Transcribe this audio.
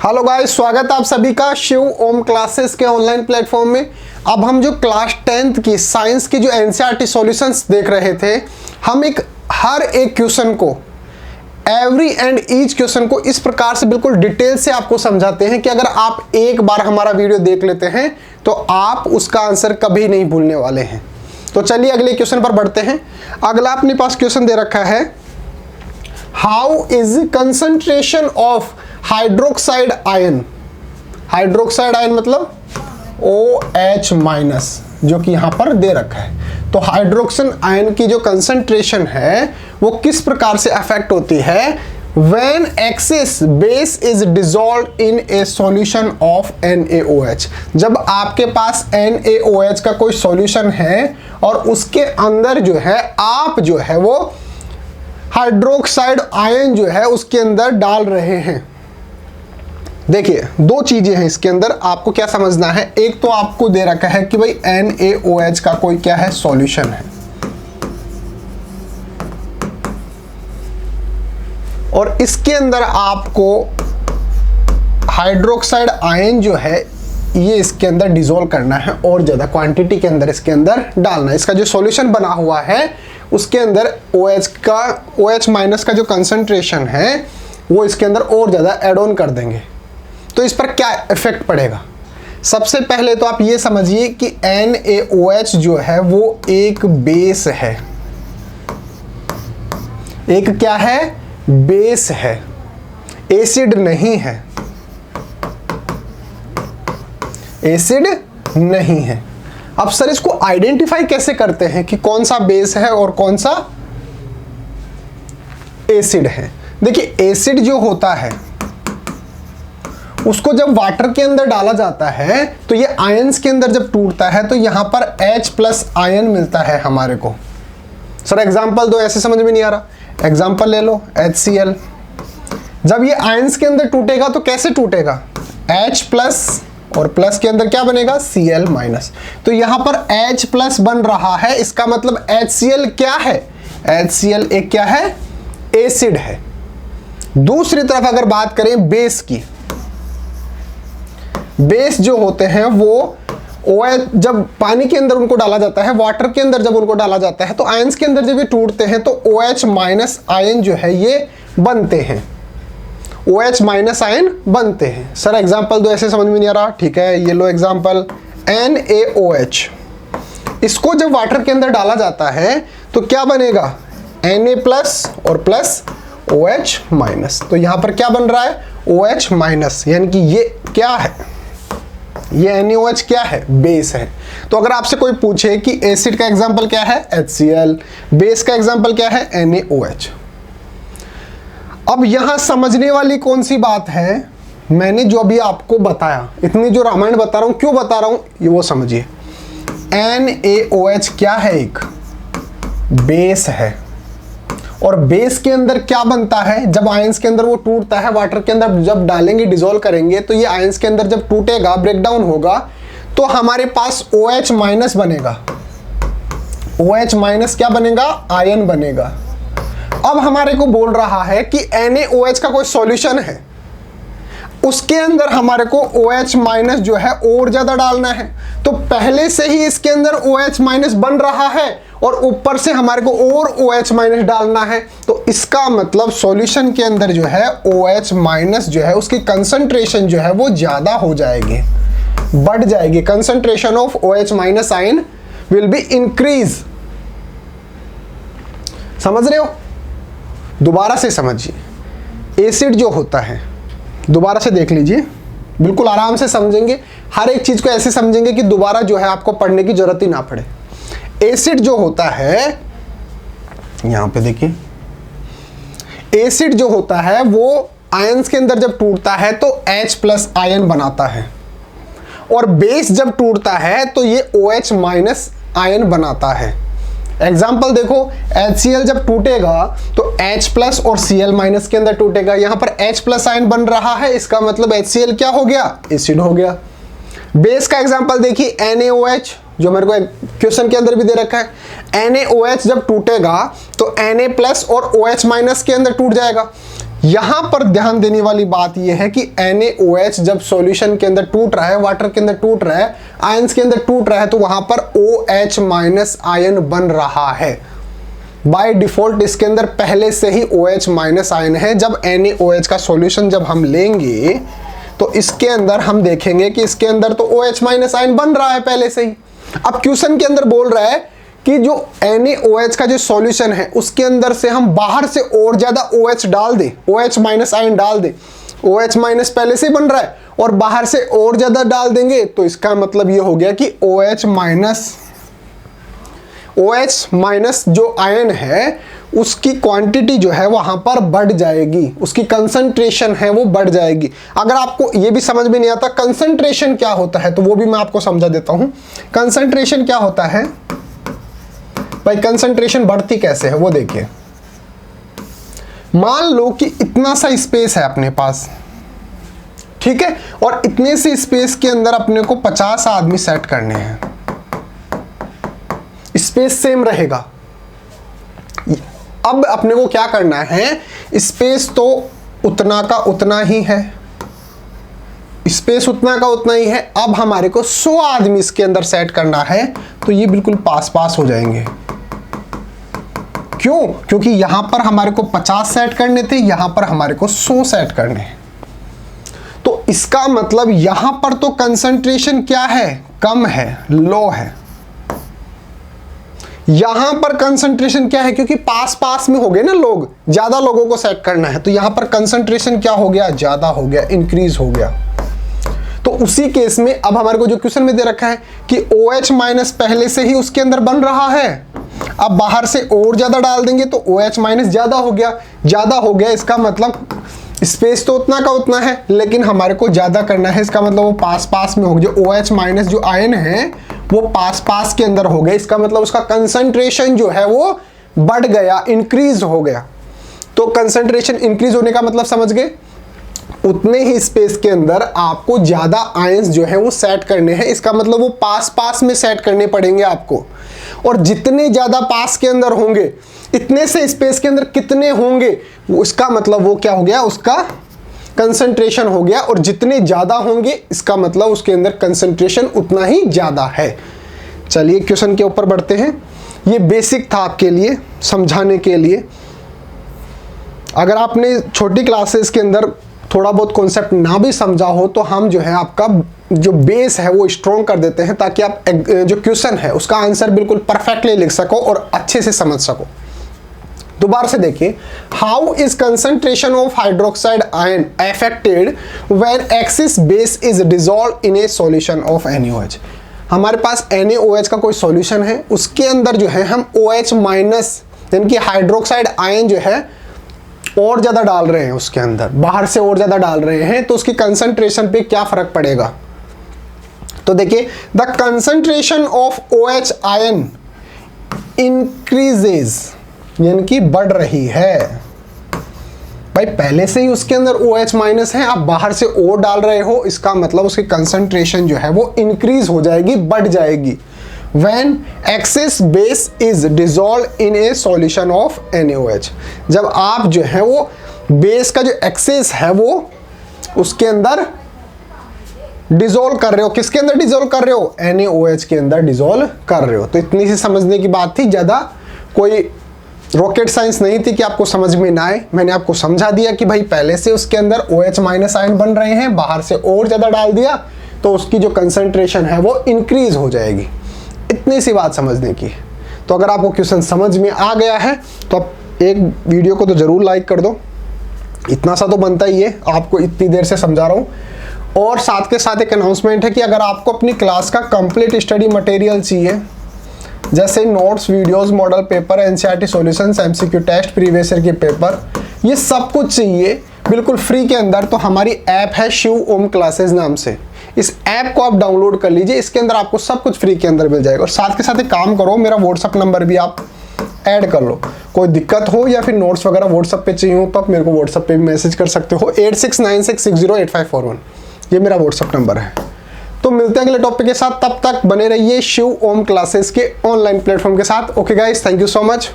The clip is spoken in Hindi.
हेलो गाइस, स्वागत है आप सभी का शिव ओम क्लासेस के ऑनलाइन प्लेटफॉर्म में। अब हम जो क्लास 10th की साइंस की जो एनसीईआरटी सॉल्यूशंस देख रहे थे, हम हर एक क्वेश्चन को, एवरी एंड ईच क्वेश्चन को इस प्रकार से बिल्कुल डिटेल से आपको समझाते हैं कि अगर आप एक बार हमारा वीडियो देख लेते हैं तो आप उसका आंसर कभी नहीं भूलने वाले हैं। तो चलिए अगले क्वेश्चन पर बढ़ते हैं। अगला अपने पास क्वेश्चन दे रखा है, how is concentration of hydroxide ion. Hydroxide ion मतलब OH माइनस, जो कि यहां पर दे रखा है। तो हाइड्रोक्सिन आयन की जो कंसंट्रेशन है वो किस प्रकार से अफेक्ट होती है when excess base is dissolved in a solution of NaOH। जब आपके पास NaOH का कोई सॉल्यूशन है और उसके अंदर जो है आप जो है वो हाइड्रोक्साइड आयन जो है उसके अंदर डाल रहे हैं। देखिए दो चीजें हैं इसके अंदर, आपको क्या समझना है। एक तो आपको दे रखा है कि भाई NaOH का कोई क्या है, सॉल्यूशन है, और इसके अंदर आपको हाइड्रोक्साइड आयन जो है ये इसके अंदर डिसॉल्व करना है और ज्यादा क्वांटिटी के अंदर इसके अंदर डालना है। इसका जो सॉल्यूशन बना हुआ है उसके अंदर OH माइनस का जो कंसंट्रेशन है वो इसके अंदर और ज्यादा ऐड ऑन कर देंगे। तो इस पर क्या इफेक्ट पड़ेगा। सबसे पहले तो आप ये समझिए कि NaOH जो है वो एक बेस है। एक क्या है, बेस है, एसिड नहीं है, एसिड नहीं है। अब सर इसको आइडेंटिफाई कैसे करते हैं कि कौन सा बेस है और कौन सा एसिड है। देखिए एसिड जो होता है उसको जब वाटर के अंदर डाला जाता है तो ये आयंस के अंदर जब टूटता है तो यहां पर H+ आयन मिलता है हमारे को। सर एग्जांपल दो, ऐसे समझ में नहीं आ रहा। एग्जांपल ले लो HCl। जब ये आयंस के अंदर टूटेगा तो कैसे टूटेगा, H+ और प्लस के अंदर क्या बनेगा, Cl-। तो यहां पर H+ बन रहा है, इसका मतलब HCl क्या है, HCl एक क्या है, एसिड है। दूसरी तरफ अगर बात करें बेस की, बेस जो होते हैं वो OH जब पानी के अंदर उनको डाला जाता है, वाटर के अंदर जब उनको डाला जाता है तो आयंस के अंदर जब ये टूटते हैं तो OH- आयन जो है ये बनते हैं, OH- आयन बनते हैं। सर एग्जांपल दो, ऐसे समझ में नहीं आ रहा। ठीक है, ये लो एग्जांपल NaOH। इसको जब वाटर के अंदर डाला जाता है तो क्या बनेगा, Na+ और प्लस OH-। तो यहां पर क्या बन रहा है, OH-, यानी कि ये क्या है, ये NaOH क्या है, बेस है। तो अगर आपसे कोई पूछे कि एसिड का एग्जांपल क्या है, HCl, बेस का एग्जांपल क्या है, NaOH। अब यहां समझने वाली कौन सी बात है, मैंने जो अभी आपको बताया, इतनी जो रामायण बता रहा हूं, क्यों बता रहा हूं ये वो समझिए। NaOH क्या है, एक बेस है, और बेस के अंदर क्या बनता है, जब आयंस के अंदर वो टूटता है, वाटर के अंदर जब डालेंगे, डिसॉल्व करेंगे, तो ये आयंस के अंदर जब टूटेगा, ब्रेकडाउन होगा, तो हमारे पास OH- बनेगा। OH- क्या बनेगा, आयन बनेगा। अब हमारे को बोल रहा है कि NaOH का कोई सॉल्यूशन है, उसके अंदर हमारे को OH- जो है और ज्यादा डालना है। तो पहले से ही इसके अंदर OH- बन रहा है और ऊपर से हमारे को और OH- डालना है। तो इसका मतलब सॉल्यूशन के अंदर जो है OH- जो है उसकी कंसंट्रेशन जो है वो ज्यादा हो जाएगी, बढ़ जाएगी। Concentration of OH- ion will be increase. समझ रहे हो, दोबारा से समझिए। एसिड जो होता है, दोबारा से देख लीजिए, बिल्कुल आराम से समझेंगे, हर एक चीज को ऐसे समझेंगे कि दोबारा जो है आपको पढ़ने की जरूरत ही ना पड़े। एसिड जो होता है, यहां पे देखिए, एसिड जो होता है वो आयंस के अंदर जब टूटता है तो H+ आयन बनाता है, और बेस जब टूटता है तो ये OH- आयन बनाता है। एग्जाम्पल देखो, HCl जब टूटेगा तो H+ और Cl- के अंदर टूटेगा। यहां पर H+ आयन बन रहा है, इसका मतलब HCl क्या हो गया, एसिड हो गया। बेस का एग्जाम्पल देखिए NaOH, जो मेरे को क्वेश्चन के अंदर भी दे रखा है। NaOH जब टूटेगा तो Na+ और OH- के अंदर टूट जाएगा। यहां पर ध्यान देने वाली बात यह है कि NaOH जब सॉल्यूशन के अंदर टूट रहा है, वाटर के अंदर टूट रहा है, आयंस के अंदर टूट रहा है, तो वहां पर OH- आयन बन रहा है। बाय डिफॉल्ट इसके अंदर पहले से ही OH- आयन है। जब NaOH का सॉल्यूशन जब हम लेंगे तो इसके अंदर हम देखेंगे कि इसके अंदर तो OH- आयन बन रहा है पहले से ही। अब क्वेश्चन के अंदर बोल रहा है कि जो NaOH का जो सॉल्यूशन है उसके अंदर से हम बाहर से और ज्यादा OH डाल दें, OH- आयन डाल दें। OH- पहले से ही बन रहा है और बाहर से और ज्यादा डाल देंगे तो इसका मतलब ये हो गया कि OH- जो आयन है उसकी क्वांटिटी जो है वहां पर बढ़ जाएगी, उसकी कंसंट्रेशन है वो बढ़ जाएगी। अगर आपको ये भी समझ में नहीं आता कंसंट्रेशन क्या होता है तो वो भी मैं आपको समझा देता हूं। कंसंट्रेशन क्या होता है भाई, कंसंट्रेशन बढ़ती कैसे है वो देखिए। मान लो कि इतना सा स्पेस है अपने पास, ठीक है, और इतने से स्पेस के अंदर अपने को 50 आदमी सेट करने हैं। स्पेस सेम रहेगा। अब अपने को क्या करना है, स्पेस तो उतना का उतना ही है, स्पेस उतना का उतना ही है। अब हमारे को 100 आदमी इसके अंदर सेट करना है तो ये बिल्कुल पास पास हो जाएंगे। क्यों? क्योंकि यहां पर हमारे को 50 सेट करने थे, यहां पर हमारे को 100 सेट करने हैं। तो इसका मतलब यहां पर तो कंसंट्रेशन क्या है, कम है, लो है। यहां पर कंसंट्रेशन क्या है, क्योंकि पास पास में हो गए ना लोग, ज्यादा लोगों को सेट करना है, तो यहां पर कंसंट्रेशन क्या हो गया, ज्यादा हो गया, इंक्रीज हो गया। तो उसी केस में अब हमारे को जो क्वेश्चन में दे रखा है कि OH- पहले से ही उसके अंदर बन रहा है, अब बाहर से और ज्यादा डाल देंगे तो OH- ज्यादा हो गया। ज्यादा हो गया इसका मतलब स्पेस तो उतना का उतना है लेकिन हमारे को ज्यादा करना है, इसका मतलब वो पास पास में हो गया। OH- जो आयन है वो पास पास के अंदर हो गया, इसका मतलब उसका कंसंट्रेशन जो है वो बढ़ गया, इंक्रीज हो गया। तो कंसंट्रेशन इंक्रीज होने का मतलब समझ गए, उतने ही स्पेस के अंदर आपको ज्यादा आयंस जो है वो सेट करने हैं, इसका मतलब वो पास पास में सेट करने पड़ेंगे आपको। और जितने ज्यादा पास के अंदर होंगे, इतने से स्पेस के अंदर कितने होंगे, उसका मतलब वो क्या हो गया, उसका कंसंट्रेशन हो गया। और जितने ज्यादा होंगे इसका मतलब उसके अंदर कंसंट्रेशन उतना ही ज्यादा है। चलिए क्वेश्चन के ऊपर बढ़ते हैं। ये बेसिक था आपके लिए समझाने के लिए। अगर आपने छोटी क्लासेस के अंदर थोड़ा बहुत कॉन्सेप्ट ना भी समझा हो तो हम जो है आपका जो बेस है वो स्ट्रॉन्ग कर देते हैं ताकि आप जो क्वेश्चन है उसका आंसर बिल्कुल परफेक्टली लिख सको और अच्छे से समझ सको। दोबारा से देखिए, how is concentration of hydroxide ion affected when axis base is dissolve in a solution of NaOH। हमारे पास NaOH का कोई सॉल्यूशन है, उसके अंदर जो है हम OH- यानी कि हाइड्रोक्साइड आयन जो है और ज्यादा डाल रहे हैं, उसके अंदर बाहर से और ज्यादा डाल रहे हैं, तो उसकी कंसंट्रेशन पे क्या फर्क पड़ेगा। तो देखिए, the concentration of OH ion increases, यानी कि बढ़ रही है। भाई पहले से ही उसके अंदर OH- है, आप बाहर से और डाल रहे हो, इसका मतलब उसकी कंसंट्रेशन जो है वो इंक्रीज हो जाएगी, बढ़ जाएगी। When excess base is dissolved in a solution of NaOH, जब आप जो है वो बेस का जो एक्सेस है वो उसके अंदर डिसॉल्व कर रहे हो, किसके अंदर डिसॉल्व कर रहे हो, NaOH के अंदर डिसॉल्व कर रहे हो। तो इतनी सी समझने की बात थी, ज्यादा कोई रॉकेट साइंस नहीं थी कि आपको समझ में ना आए। मैंने आपको समझा दिया कि भाई पहले से उसके अंदर OH- आयन बन रहे हैं, बाहर से और ज्यादा डाल दिया तो उसकी जो कंसंट्रेशन है वो इंक्रीज हो जाएगी। इतनी सी बात समझने की। तो अगर आपको क्वेश्चन समझ में आ गया है तो आप एक वीडियो को तो जरूर लाइक कर दो, इतना सा तो बनता ही है, आपको इतनी देर से समझा रहा हूं। और साथ के साथ एक अनाउंसमेंट है कि अगर आपको अपनी क्लास का कंप्लीट स्टडी मटेरियल चाहिए, जैसे notes, videos, model paper, NCERT solutions, MCQ test, previous year के पेपर, ये सब कुछ चाहिए बिल्कुल फ्री के अंदर, तो हमारी ऐप है शिव ओम क्लासेस नाम से। इस ऐप को आप डाउनलोड कर लीजिए, इसके अंदर आपको सब कुछ फ्री के अंदर मिल जाएगा। और साथ के साथ एक काम करो, मेरा व्हाट्सअप नंबर भी आप ऐड कर लो, कोई दिक्कत हो या फिर नोट्स वगैरह व्हाट्सअप पे चाहिए हो तो आप मेरे को व्हाट्सअप पे भी मैसेज कर सकते हो। 8696608541 ये मेरा व्हाट्सअप नंबर है। तो मिलते हैं अगले टॉपिक के साथ, तब तक बने रहिए शिव ओम क्लासेस के ऑनलाइन प्लेटफॉर्म के साथ। Okay guys, thank you so much.